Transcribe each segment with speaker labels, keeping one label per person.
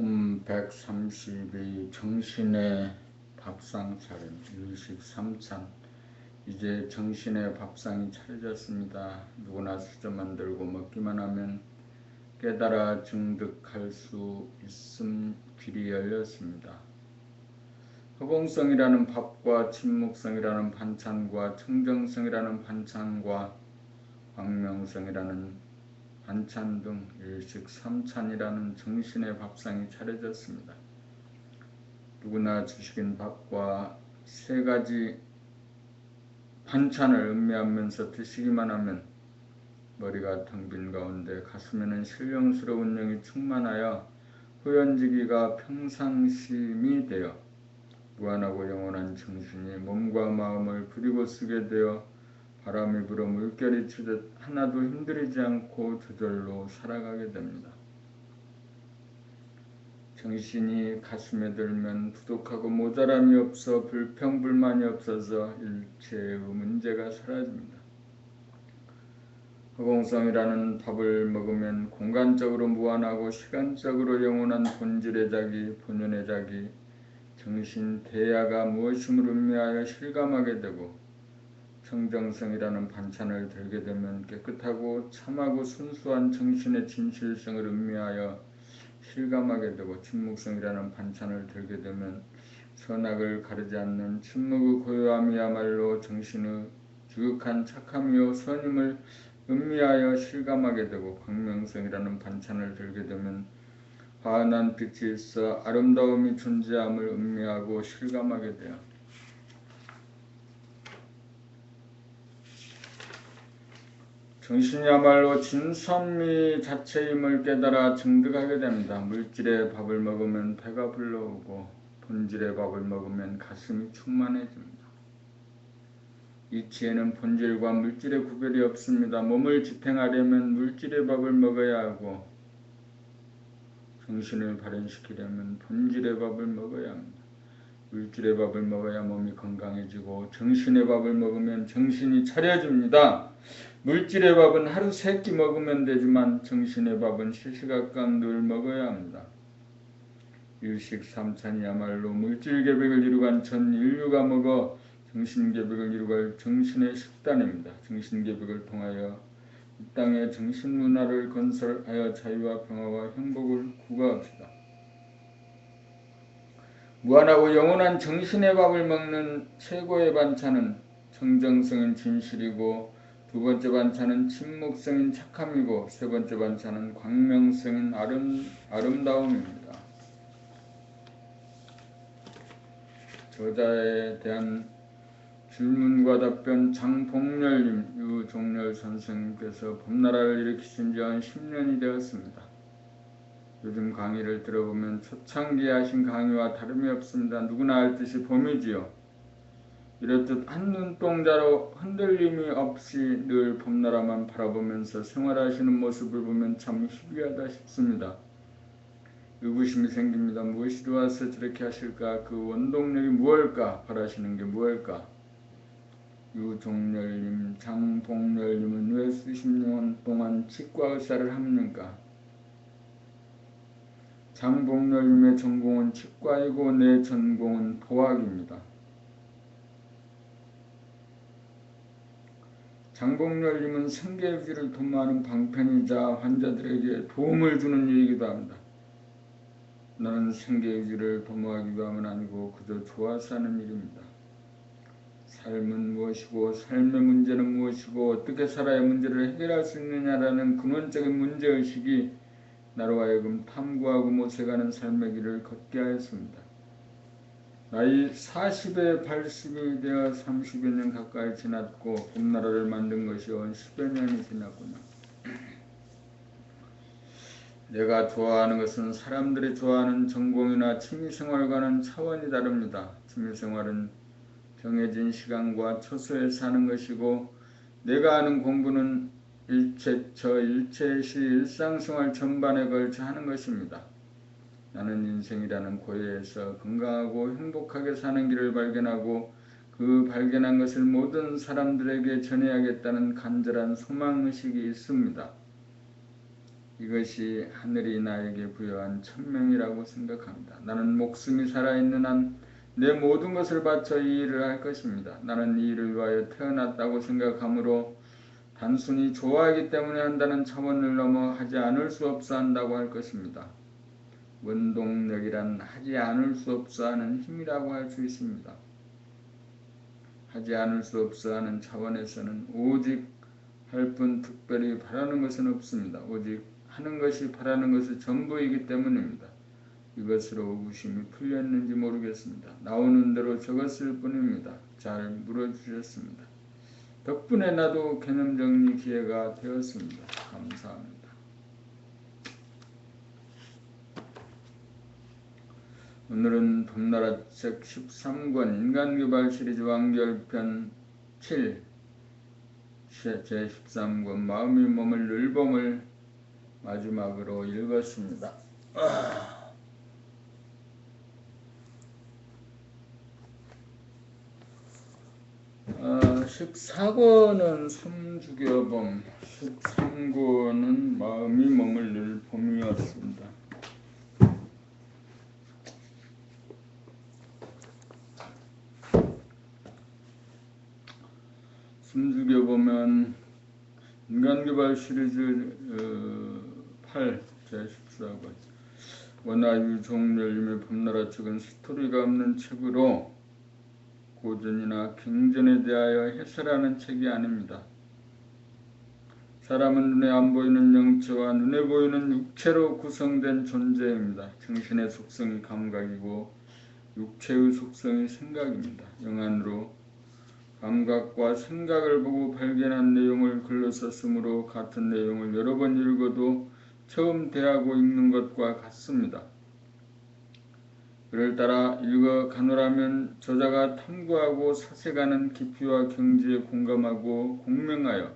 Speaker 1: 홈 132 정신의 밥상 차림 일식 3찬. 이제 정신의 밥상이 차려졌습니다. 누구나 수저 만들고 먹기만 하면 깨달아 증득할 수 있음. 길이 열렸습니다. 허공성이라는 밥과 침묵성이라는 반찬과 청정성이라는 반찬과 광명성이라는 반찬 등 일식 3찬이라는 정신의 밥상이 차려졌습니다. 누구나 주식인 밥과 세 가지 반찬을 음미하면서 드시기만 하면 머리가 텅 빈 가운데 가슴에는 신령스러운 영이 충만하여 후연지기가 평상심이 되어 무한하고 영원한 정신이 몸과 마음을 부리고 쓰게 되어 바람이 불어 물결이 치듯 하나도 힘들이지 않고 저절로 살아가게 됩니다. 정신이 가슴에 들면 부족하고 모자람이 없어 불평불만이 없어서 일체의 문제가 사라집니다. 허공성이라는 밥을 먹으면 공간적으로 무한하고 시간적으로 영원한 본질의 자기, 본연의 자기, 정신 대야가 무엇임을 음미하여 실감하게 되고, 청정성이라는 반찬을 들게 되면 깨끗하고 참하고 순수한 정신의 진실성을 음미하여 실감하게 되고, 침묵성이라는 반찬을 들게 되면 선악을 가리지 않는 침묵의 고요함이야말로 정신의 지극한 착함이요 선임을 음미하여 실감하게 되고, 광명성이라는 반찬을 들게 되면 환한 빛이 있어 아름다움이 존재함을 음미하고 실감하게 돼요. 정신이야말로 진선미 자체임을 깨달아 증득하게 됩니다. 물질의 밥을 먹으면 배가 불러오고 본질의 밥을 먹으면 가슴이 충만해집니다. 이치에는 본질과 물질의 구별이 없습니다. 몸을 지탱하려면 물질의 밥을 먹어야 하고 정신을 발현시키려면 본질의 밥을 먹어야 합니다. 물질의 밥을 먹어야 몸이 건강해지고 정신의 밥을 먹으면 정신이 차려집니다. 물질의 밥은 하루 3끼 먹으면 되지만 정신의 밥은 시시각각 늘 먹어야 합니다. 일식 3찬이야말로 물질 계백을 이루간 전 인류가 먹어 정신 계백을 이루갈 정신의 식단입니다. 정신 계백을 통하여 이 땅에 정신 문화를 건설하여 자유와 평화와 행복을 구가합시다. 무한하고 영원한 정신의 밥을 먹는 최고의 반찬은 청정성인 진실이고, 두 번째 반찬은 침묵성인 착함이고, 세 번째 반찬은 광명성인 아름다움입니다. 저자에 대한 질문과 답변. 장복렬님, 유종렬 선생님께서 봄나라를 일으키신 지 한 10년이 되었습니다. 요즘 강의를 들어보면 초창기에 하신 강의와 다름이 없습니다. 누구나 알듯이 봄이지요. 이렇듯 한눈동자로 흔들림이 없이 늘 봄나라만 바라보면서 생활하시는 모습을 보면 참 희귀하다 싶습니다. 의구심이 생깁니다. 무엇이 좋아서 저렇게 하실까? 그 원동력이 무엇일까? 바라시는 게 무엇일까? 유종렬님, 장복렬님은 왜 수십 년 동안 치과 의사를 합니까? 장복렬님의 전공은 치과이고 내 전공은 도학입니다. 장복렬님은 생계유지를 도모하는 방편이자 환자들에게 도움을 주는 일이기도 합니다. 나는 생계유지를 도모하기 위함은 아니고 그저 좋아서 하는 일입니다. 삶은 무엇이고 삶의 문제는 무엇이고 어떻게 살아야 문제를 해결할 수 있느냐라는 근원적인 문제의식이 나로 하여금 탐구하고 모색하는 삶의 길을 걷게 하였습니다. 나이 40에 80이 되어 30여 년 가까이 지났고 봄나라를 만든 것이 10여 년이 지났구나. 내가 좋아하는 것은 사람들이 좋아하는 전공이나 취미생활과는 차원이 다릅니다. 취미생활은 정해진 시간과 처소에 사는 것이고, 내가 하는 공부는 일체시 일상생활 전반에 걸쳐 하는 것입니다. 나는 인생이라는 고해에서 건강하고 행복하게 사는 길을 발견하고 그 발견한 것을 모든 사람들에게 전해야겠다는 간절한 소망의식이 있습니다. 이것이 하늘이 나에게 부여한 천명이라고 생각합니다. 나는 목숨이 살아있는 한 내 모든 것을 바쳐 이 일을 할 것입니다. 나는 이 일을 위하여 태어났다고 생각하므로 단순히 좋아하기 때문에 한다는 차원을 넘어 하지 않을 수 없어 한다고 할 것입니다. 원동력이란 하지 않을 수 없어 하는 힘이라고 할 수 있습니다. 하지 않을 수 없어 하는 차원에서는 오직 할 뿐 특별히 바라는 것은 없습니다. 오직 하는 것이 바라는 것이 전부이기 때문입니다. 이것으로 의구심이 풀렸는지 모르겠습니다. 나오는 대로 적었을 뿐입니다. 잘 물어주셨습니다. 덕분에 나도 개념 정리 기회가 되었습니다. 감사합니다. 오늘은 봄나라 책 13권 인간개발 시리즈 완결편 7 제13권 마음이 몸을 늘봄을 마지막으로 읽었습니다. 14권은 숨죽여봄, 13권은 마음이 몸을 늘봄이었습니다. 숨죽여보면 인간개발 시리즈 8 제14권 원아유 종렬님의 봄나라 책은 스토리가 없는 책으로 고전이나 경전에 대하여 해설하는 책이 아닙니다. 사람은 눈에 안 보이는 영체와 눈에 보이는 육체로 구성된 존재입니다. 정신의 속성이 감각이고 육체의 속성이 생각입니다. 영안으로 감각과 생각을 보고 발견한 내용을 글로 썼으므로 같은 내용을 여러 번 읽어도 처음 대하고 읽는 것과 같습니다. 그를 따라 읽어가노라면 저자가 탐구하고 사색하는 깊이와 경지에 공감하고 공명하여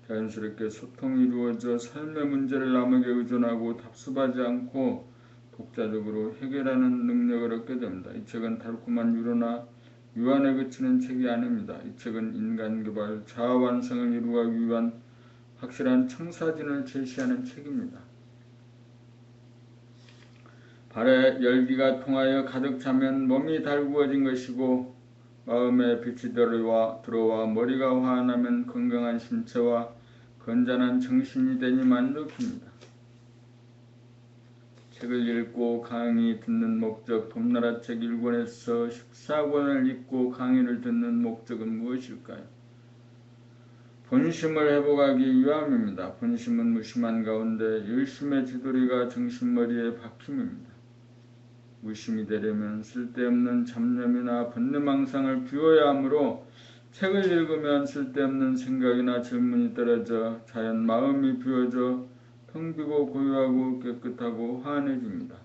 Speaker 1: 자연스럽게 소통이 이루어져 삶의 문제를 남에게 의존하고 답습하지 않고 독자적으로 해결하는 능력을 얻게 됩니다. 이 책은 달콤한 위로나 유한에 그치는 책이 아닙니다. 이 책은 인간개발, 자아완성을 이루기 위한 확실한 청사진을 제시하는 책입니다. 발에 열기가 통하여 가득 차면 몸이 달구어진 것이고 마음에 빛이 들어와 머리가 환하면 건강한 신체와 건전한 정신이 되니 만족입니다. 책을 읽고 강의 듣는 목적 봄나라 책 1권에서 14권을 읽고 강의를 듣는 목적은 무엇일까요? 본심을 회복하기 위함입니다. 본심은 무심한 가운데 열심의 지도리가 정신머리에 박힘입니다. 무심이 되려면 쓸데없는 잡념이나 번뇌망상을 비워야 하므로 책을 읽으면 쓸데없는 생각이나 질문이 떨어져 자연 마음이 비워져 텅 비고 고요하고 깨끗하고 환해집니다.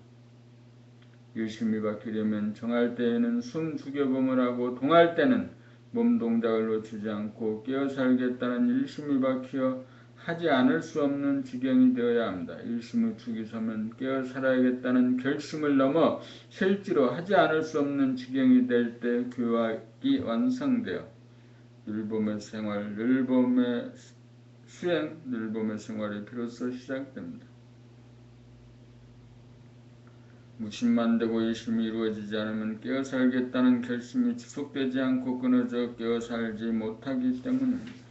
Speaker 1: 열심히 바뀌려면 정할 때에는 숨 죽여봄을 하고 동할 때는 몸 동작을 놓치지 않고 깨어 살겠다는 일심이 박혀 하지 않을 수 없는 지경이 되어야 합니다. 일심의 축이 서면 깨어 살아야겠다는 결심을 넘어 실제로 하지 않을 수 없는 지경이 될 때 교학이 완성되어 늘봄의 생활, 늘봄의 수행, 늘봄의 생활이 비로소 시작됩니다. 무심만 되고 일심이 이루어지지 않으면 깨어 살겠다는 결심이 지속되지 않고 끊어져 깨어 살지 못하기 때문입니다.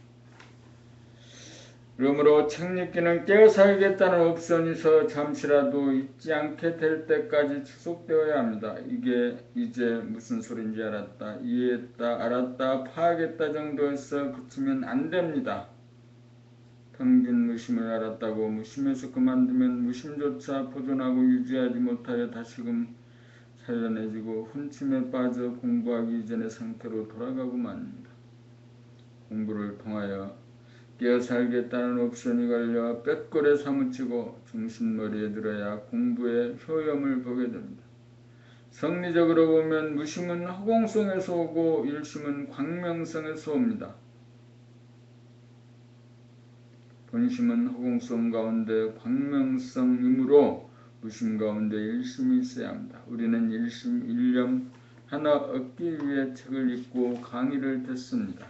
Speaker 1: 그러므로 책 읽기는 깨어 살겠다는 옵션에서 잠시라도 잊지 않게 될 때까지 지속되어야 합니다. 이게 이제 무슨 소린지 알았다, 이해했다, 알았다, 파악했다 정도에서 그치면 안 됩니다. 텅빈 무심을 알았다고 무심에서 그만두면 무심조차 보존하고 유지하지 못하여 다시금 살려내지고 훈침에 빠져 공부하기 이전의 상태로 돌아가고 맙니다. 공부를 통하여 깨어 살겠다는 옵션이 걸려 뼛골에 사무치고 정신머리에 들어야 공부의 효염을 보게 됩니다. 성리적으로 보면 무심은 허공성에서 오고 일심은 광명성에서 옵니다. 본심은 허공성 가운데 광명성이므로 무심 가운데 일심이 있어야 합니다. 우리는 일심 일념 하나 얻기 위해 책을 읽고 강의를 듣습니다.